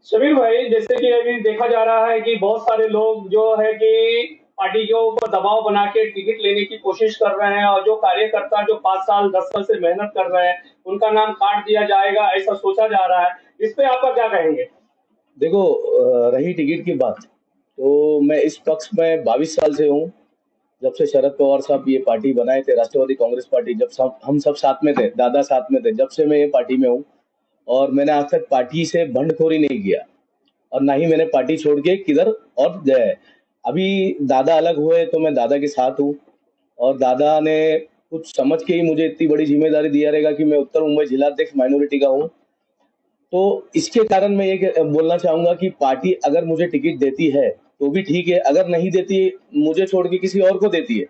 शबीर भाई, जैसे कि अभी देखा जा रहा है कि बहुत सारे लोग जो है कि पार्टी के ऊपर दबाव बना के टिकट लेने की कोशिश कर रहे हैं, और जो कार्यकर्ता जो 5 साल 10 साल से मेहनत कर रहे हैं उनका नाम काट दिया जाएगा, ऐसा सोचा जा रहा है। इस पे आपका क्या कहेंगे? देखो, रही टिकट की बात, तो मैं इस पक्ष में 22 साल से हूँ। जब से शरद पवार साहब ये पार्टी बनाए थे, राष्ट्रवादी कांग्रेस पार्टी, जब हम सब साथ में थे, दादा साथ में थे, जब से मैं ये पार्टी में हूँ। और मैंने आज तक पार्टी से भंडखोरी नहीं किया, और ना ही मैंने पार्टी छोड़ के किधर और गया है। अभी दादा अलग हुए तो मैं दादा के साथ हूँ, और दादा ने कुछ समझ के ही मुझे इतनी बड़ी जिम्मेदारी दिया रहेगा कि मैं उत्तर मुंबई जिलाध्यक्ष माइनॉरिटी का हूँ। तो इसके कारण मैं ये बोलना चाहूंगा कि पार्टी अगर मुझे टिकट देती है तो भी ठीक है, अगर नहीं देती, मुझे छोड़ के किसी और को देती है,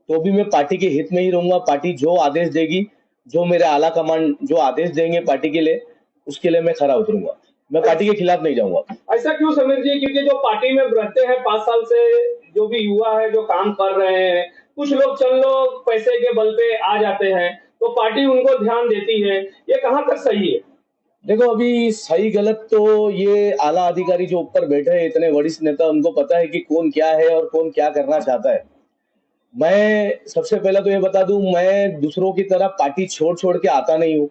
तो भी मैं पार्टी के हित में ही रहूंगा। पार्टी जो आदेश देगी, जो मेरे आला कमान जो आदेश देंगे पार्टी के लिए, उसके लिए मैं खरा उतरूंगा। मैं पार्टी के खिलाफ नहीं जाऊंगा। ऐसा क्यों समीर जी? क्योंकि जो पार्टी में रहते हैं 5 साल से, जो भी युवा है जो काम कर रहे हैं, कुछ लोग चंद लोग पैसे के बल पे आ जाते हैं, तो पार्टी उनको ध्यान देती है। ये कहाँ तक सही है? देखो, अभी सही गलत तो ये आला अधिकारी जो ऊपर बैठे हैं, इतने वरिष्ठ नेता, उनको पता है कि कौन क्या है और कौन क्या करना चाहता है। मैं सबसे पहले तो ये बता दूं, मैं दूसरों की तरह पार्टी छोड़ छोड़ के आता नहीं हूँ,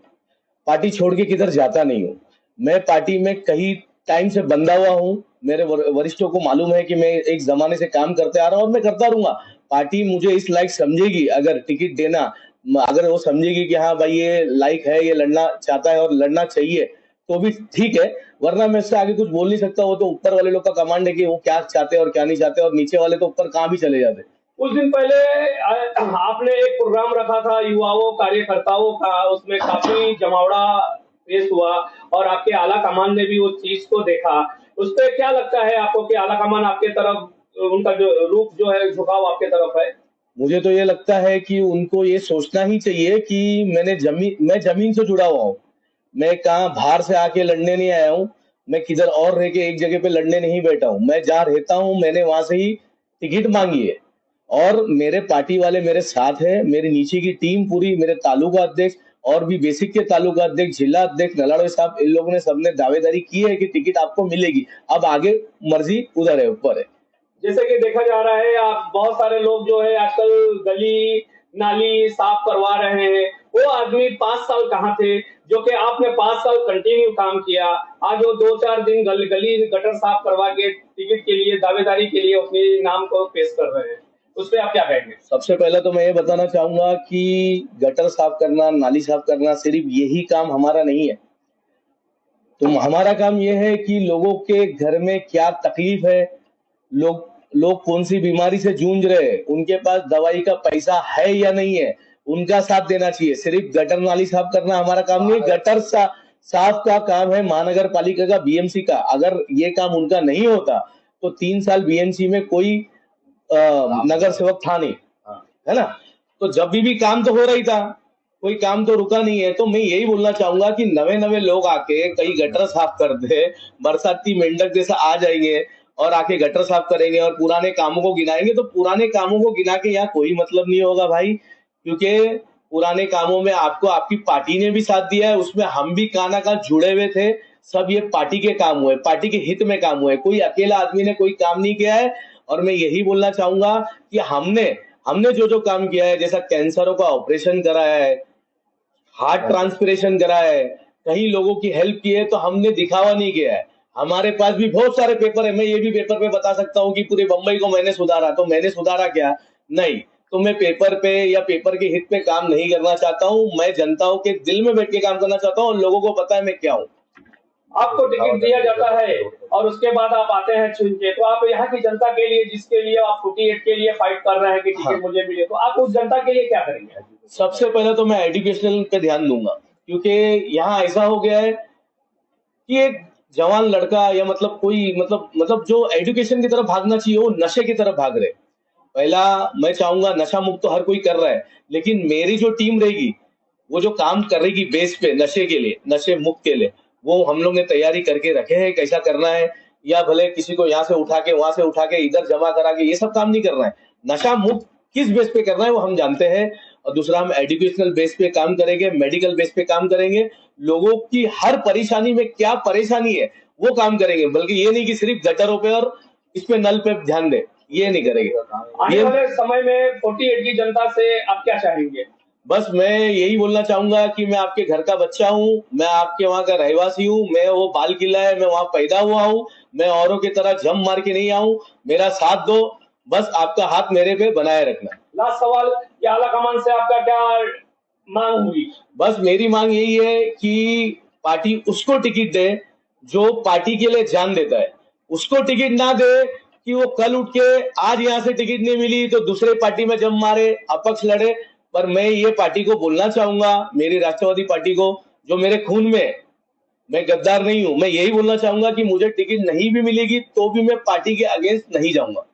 पार्टी छोड़ के किधर जाता नहीं हूँ। मैं पार्टी में कई टाइम से बंधा हुआ हूँ। मेरे वरिष्ठों को मालूम है कि मैं एक जमाने से काम करते आ रहा हूँ, और मैं करता रहूंगा। पार्टी मुझे इस लायक समझेगी, अगर टिकट देना, अगर वो समझेगी कि हाँ भाई ये लायक है, ये लड़ना चाहता है और लड़ना चाहिए, तो भी ठीक है। वरना मैं इससे आगे कुछ बोल नहीं सकता। वो तो ऊपर वाले लोग का कमांड है कि वो क्या चाहते हैं और क्या नहीं चाहते, और नीचे वाले तो ऊपर कहाँ भी चले जाते। कुछ दिन पहले आपने एक प्रोग्राम रखा था युवाओं कार्यकर्ताओं का, उसमें काफी जमावड़ा पेश हुआ, और आपके आला कमान ने भी उस चीज को देखा। उस पर क्या लगता है आपको कि आला कमान आपके तरफ, उनका जो रूप जो है, झुकाव आपके तरफ है? मुझे तो ये लगता है कि उनको ये सोचना ही चाहिए कि मैं जमीन से जुड़ा हुआ हूँ। मैं कहाँ बाहर से आके लड़ने नहीं आया हूँ। मैं किधर और रह के एक जगह पे लड़ने नहीं बैठा हूँ। मैं जहाँ रहता हूँ, मैंने वहां से ही टिकट मांगी है, और मेरे पार्टी वाले मेरे साथ है। मेरे नीचे की टीम पूरी, मेरे तालुका अध्यक्ष और भी बेसिक के तालुका अध्यक्ष, जिला अध्यक्ष नलाड़ो साहब, इन लोगों ने सबने दावेदारी की है कि टिकट आपको मिलेगी। अब आगे मर्जी उधर है, ऊपर है। जैसे कि देखा जा रहा है, आप बहुत सारे लोग जो है आजकल गली नाली साफ करवा रहे हैं। वो आदमी 5 साल कहाँ थे जो कि आपने 5 साल कंटिन्यू काम किया? आज वो 2-4 दिन गली गटर साफ करवा के टिकट के लिए, दावेदारी के लिए अपने नाम को पेश कर रहे हैं। उस पर आप क्या कहेंगे? सबसे पहले तो मैं ये बताना चाहूंगा कि गटर साफ करना, नाली साफ करना सिर्फ यही काम हमारा नहीं है। तो हमारा काम ये है कि लोगों के घर में क्या तकलीफ है, लोग लोग कौन सी बीमारी से जूझ रहे हैं, उनके पास दवाई का पैसा है या नहीं है, उनका साथ देना चाहिए। सिर्फ गटर नाली साफ करना हमारा काम नहीं है। साफ का काम है महानगर पालिका का, बीएमसी का। अगर ये काम उनका नहीं होता तो 3 साल बीएमसी में कोई नगर सेवक था नहीं, है ना। तो जब भी काम तो हो रही था, कोई काम तो रुका नहीं है। तो मैं यही बोलना चाहूंगा कि नवे नवे लोग आके कई गटर साफ कर दे, बरसाती मेंढक जैसा आ जाएंगे और आके गटर साफ करेंगे और पुराने कामों को गिनाएंगे, तो पुराने कामों को गिना के यहाँ कोई मतलब नहीं होगा भाई। क्योंकि पुराने कामों में आपको आपकी पार्टी ने भी साथ दिया है, उसमें हम भी काना का जुड़े हुए थे। सब ये पार्टी के काम हुए, पार्टी के हित में काम हुए। कोई अकेला आदमी ने कोई काम नहीं किया है। और मैं यही बोलना चाहूंगा कि हमने हमने जो जो काम किया है, जैसा कैंसरों का ऑपरेशन कराया है, हार्ट ट्रांसप्लांटेशन कराया है, कई लोगों की हेल्प की है, तो हमने दिखावा नहीं किया है। हमारे पास भी बहुत सारे पेपर है। मैं ये भी पेपर पे बता सकता हूँ कि पूरे बम्बई को मैंने सुधारा। तो मैंने सुधारा क्या? नहीं। तो मैं पेपर पे या पेपर के हित पे काम नहीं करना चाहता हूँ। मैं जनताओं के दिल में बैठ के काम करना चाहता हूँ, और लोगों को पता है मैं क्या हूँ। आपको टिकट दिया जाता है और उसके बाद आप आते हैं चुन के, तो आप यहाँ की जनता के लिए, जिसके लिए आप 48 के लिए फाइट कर रहे हैं कि टिकट मुझे मिले, तो आप उस जनता के लिए क्या करेंगे? सबसे पहले तो मैं एजुकेशनल पे ध्यान दूंगा, क्योंकि यहाँ ऐसा हो गया है कि एक जवान लड़का या मतलब कोई मतलब जो एजुकेशन की तरफ भागना चाहिए, वो नशे की तरफ भाग रहे। पहला मैं चाहूंगा, नशा मुक्त तो हर कोई कर रहा है, लेकिन मेरी जो टीम रहेगी, वो जो काम करेगी बेस पे नशे के लिए, नशे मुक्त के लिए, वो हम लोग ने तैयारी करके रखे हैं कैसा करना है। या भले किसी को यहाँ से उठा के वहां से उठा के इधर जमा करा के, ये सब काम नहीं करना है। नशा मुक्त किस बेस पे करना है वो हम जानते हैं। और दूसरा, हम एजुकेशनल बेस पे काम करेंगे, मेडिकल बेस पे काम करेंगे। लोगों की हर परेशानी में क्या परेशानी है वो काम करेंगे, बल्कि ये नहीं कि सिर्फ गटरों पे और इस पे नल पे ध्यान दे, ये नहीं करेंगे। आने ये वाले समय में 48 की जनता से आप क्या चाहेंगे? बस मैं यही बोलना चाहूंगा कि मैं आपके घर का बच्चा हूँ, मैं आपके वहाँ का रहवासी हूँ, मैं वो बाल किला है, मैं वहाँ पैदा हुआ हूँ, मैं औरों की तरह जम मार के नहीं आऊँ, मेरा साथ दो, बस आपका हाथ मेरे पे बनाए रखना। लास्ट सवाल कि आला कमान से आपका क्या मांग होगी? बस मेरी मांग यही है कि पार्टी उसको टिकट दे जो पार्टी के लिए जान देता है, उसको टिकट ना दे कि वो कल उठ के आज यहाँ से टिकट नहीं मिली तो दूसरे पार्टी में जम मारे, अपक्ष लड़े। पर मैं ये पार्टी को बोलना चाहूंगा, मेरी राष्ट्रवादी पार्टी को, जो मेरे खून में है, मैं गद्दार नहीं हूं, मैं यही बोलना चाहूंगा कि मुझे टिकट नहीं भी मिलेगी तो भी मैं पार्टी के अगेंस्ट नहीं जाऊंगा।